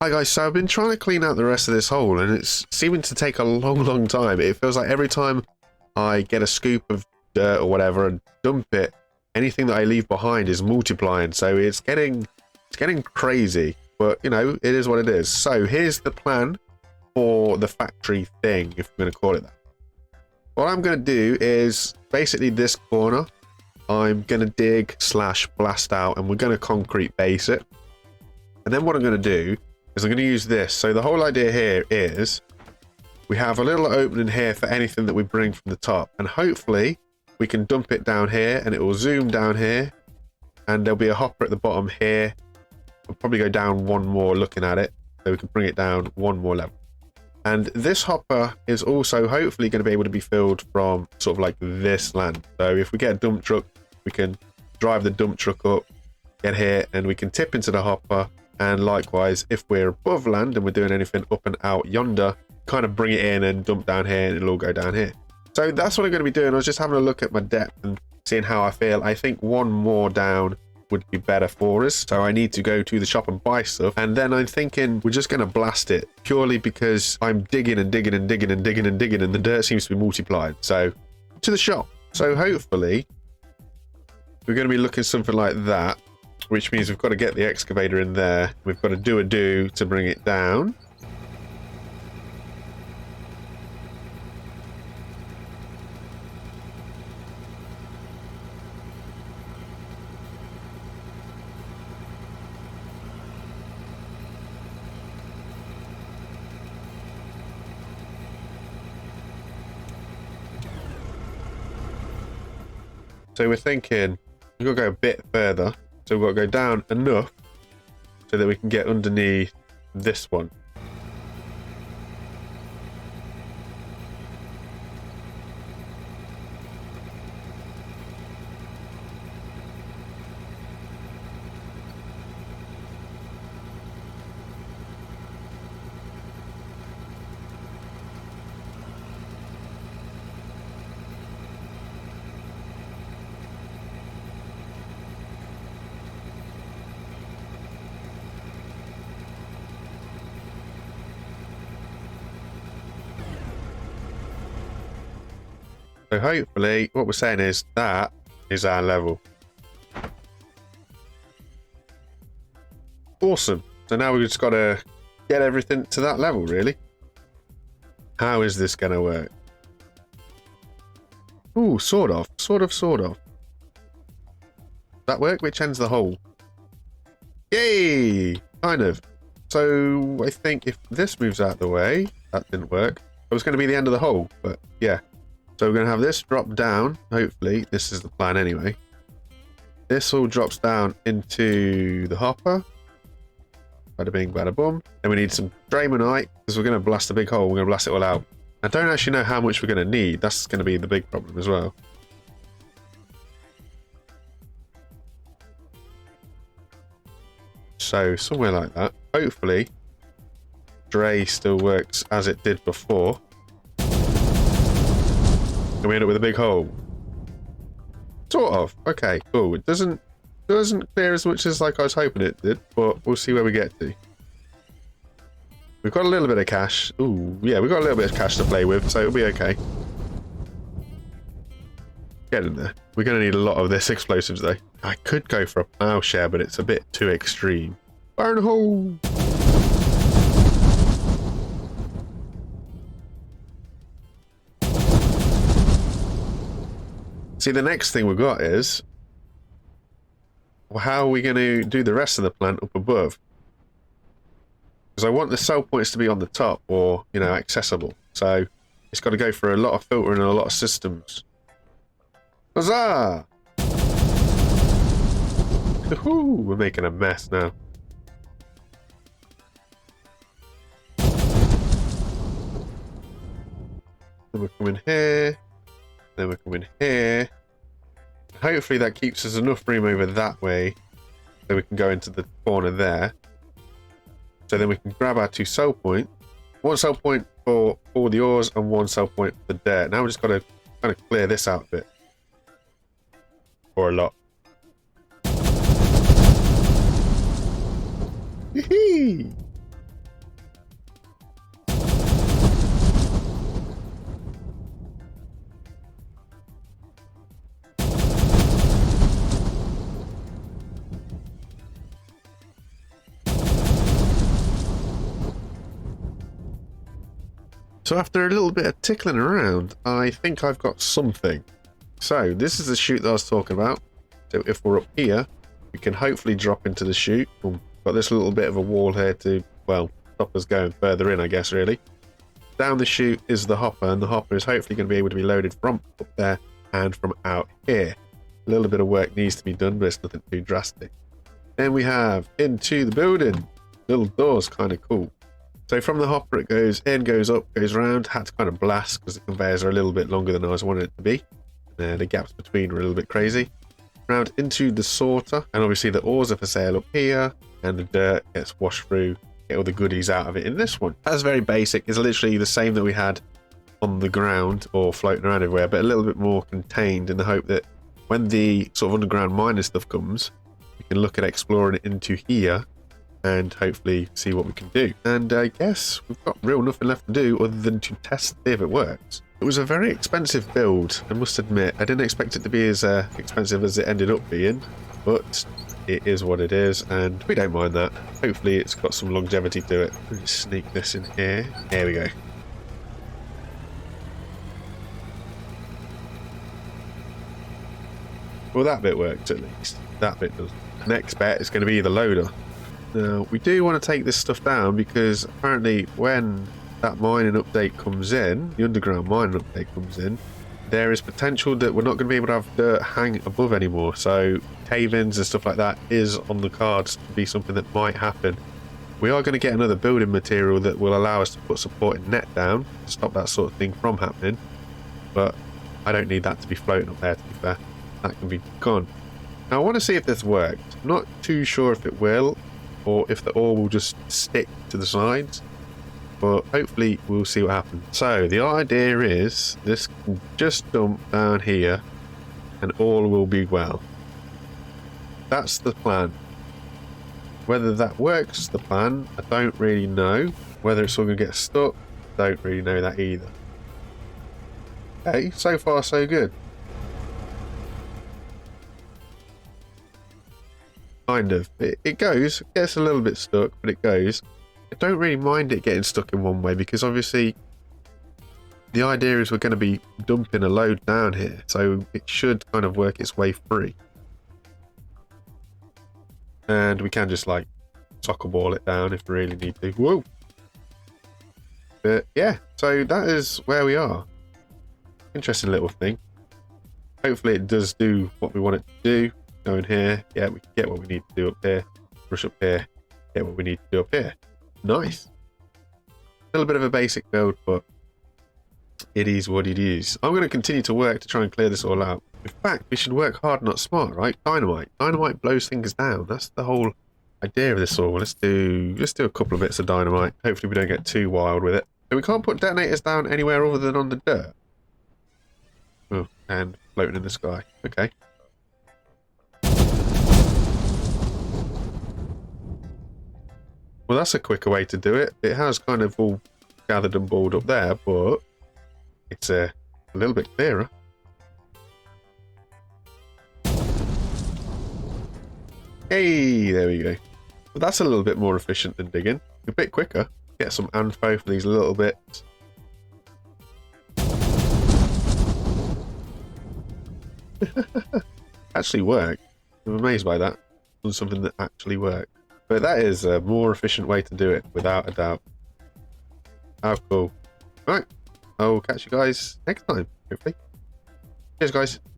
Hi guys, so I've been trying to clean out the rest of this hole and it's seeming to take a long time. It feels like every time I get a scoop of dirt or whatever and dump it, anything that I leave behind is multiplying. So it's getting crazy, but you know, it is what it is. So here's the plan for the factory thing, if I'm going to call it that. What I'm going to do is basically this corner, I'm going to dig / blast out and we're going to concrete base it. And then what I'm going to do is I'm going to use this. So the whole idea here is we have a little opening here for anything that we bring from the top, and hopefully we can dump it down here and it will zoom down here, and there'll be a hopper at the bottom here. We'll probably go down one more looking at it, so we can bring it down one more level. And this hopper is also hopefully going to be able to be filled from sort of like this land. So if we get a dump truck, we can drive the dump truck up, get here, and we can tip into the hopper. And likewise, if we're above land and we're doing anything up and out yonder, kind of bring it in and dump down here and it'll all go down here. So that's what I'm going to be doing. I was just having a look at my depth and seeing how I feel. I think one more down would be better for us. So I need to go to the shop and buy stuff. And then I'm thinking we're just going to blast it purely because I'm digging and digging and digging and digging and digging and the dirt seems to be multiplied. So to the shop. So hopefully we're going to be looking something like that, which means we've got to get the excavator in there. We've got to do a do to bring it down. So we're thinking we've got to go a bit further. So we've got to go down enough so that we can get underneath this one. So hopefully what we're saying is that is our level. Awesome. So now we've just got to get everything to that level, really. How is this going to work? Ooh, sort of. Does that work? Which ends the hole? Yay! Kind of. So I think if this moves out the way, that didn't work. It was going to be the end of the hole, but yeah. So we're going to have this drop down. Hopefully, this is the plan anyway. This all drops down into the hopper. Bada bing, bada boom. Then we need some Dramonite because we're going to blast a big hole. We're going to blast it all out. I don't actually know how much we're going to need. That's going to be the big problem as well. So somewhere like that. Hopefully, Dray still works as it did before. And we end up with a big hole. Sort of. Okay, cool. It doesn't clear as much as like I was hoping it did, but we'll see where we get to. We've got a little bit of cash. Ooh, yeah, we've got a little bit of cash to play with, so it'll be okay. Get in there. We're going to need a lot of this explosives, though. I could go for a plowshare, but it's a bit too extreme. Burn hole! See, the next thing we've got is, well, how are we going to do the rest of the plant up above? Because I want the sell points to be on the top or, you know, accessible. So it's got to go for a lot of filtering and a lot of systems. Huzzah! Woohoo! We're making a mess now. Then we're coming here. Then we're coming here. Hopefully that keeps us enough room over that way so we can go into the corner there. So then we can grab our 2 sell points. 1 sell point for all the ores and 1 sell point for the dirt. Now we just got to kind of clear this out a bit. Or a lot. Hee-hee! So after a little bit of tickling around, I think I've got something. So this is the chute that I was talking about. So if we're up here, we can hopefully drop into the chute. We've got this little bit of a wall here to, well, stop us going further in, I guess, really. Down the chute is the hopper, and the hopper is hopefully going to be able to be loaded from up there and from out here. A little bit of work needs to be done, but it's nothing too drastic. Then we have into the building. Little doors, kind of cool. So from the hopper it goes in, goes up, goes around. Had to kind of blast because the conveyors are a little bit longer than I was wanting it to be. The gaps between were a little bit crazy. Round into the sorter, and obviously the ores are for sale up here, and the dirt gets washed through, get all the goodies out of it in this one. That's very basic. It's literally the same that we had on the ground or floating around everywhere, but a little bit more contained in the hope that when the sort of underground mining stuff comes, we can look at exploring it into here and hopefully see what we can do. And I guess we've got real nothing left to do other than to test see if it works. It was a very expensive build, I must admit. I didn't expect it to be as expensive as it ended up being, but it is what it is, and we don't mind that. Hopefully it's got some longevity to it. Let me sneak this in here. There we go. Well, that bit worked at least. That bit does. Next bet is going to be the loader. Now, we do want to take this stuff down because apparently when that mining update comes in, the underground mining update comes in, there is potential that we're not going to be able to have dirt hang above anymore. So cave-ins and stuff like that is on the cards to be something that might happen. We are going to get another building material that will allow us to put supporting net down to stop that sort of thing from happening. But I don't need that to be floating up there, to be fair. That can be gone. Now I want to see if this worked. I'm not too sure if it will, or if the ore will just stick to the sides. But hopefully we'll see what happens. So the idea is this can just dump down here and all will be well. That's the plan. Whether that works, the plan, I don't really know. Whether it's all going to get stuck, don't really know that either. Okay, so far so good. Kind of. It goes, it gets a little bit stuck, but it goes. I don't really mind it getting stuck in one way because obviously the idea is we're going to be dumping a load down here, so it should kind of work its way free. And we can just like soccer ball it down if we really need to. Whoa! But yeah, so that is where we are. Interesting little thing. Hopefully it does do what we want it to do. Go in here, yeah, we can get what we need to do up here. Rush up here, get what we need to do up here. Nice. A little bit of a basic build, but it is what it is. I'm going to continue to work to try and clear this all out. In fact, we should work hard, not smart, right? Dynamite. Dynamite blows things down. That's the whole idea of this all. Let's do a couple of bits of dynamite. Hopefully we don't get too wild with it. But we can't put detonators down anywhere other than on the dirt. Oh, and floating in the sky. Okay. Well, that's a quicker way to do it. It has kind of all gathered and balled up there, but it's a little bit clearer. Hey, there we go. Well, that's a little bit more efficient than digging. A bit quicker. Get some anfo for these little bits. Actually worked. I'm amazed by that. Done something that actually worked. But that is a more efficient way to do it, without a doubt. How cool. Right, I'll catch you guys next time, hopefully. Cheers, guys.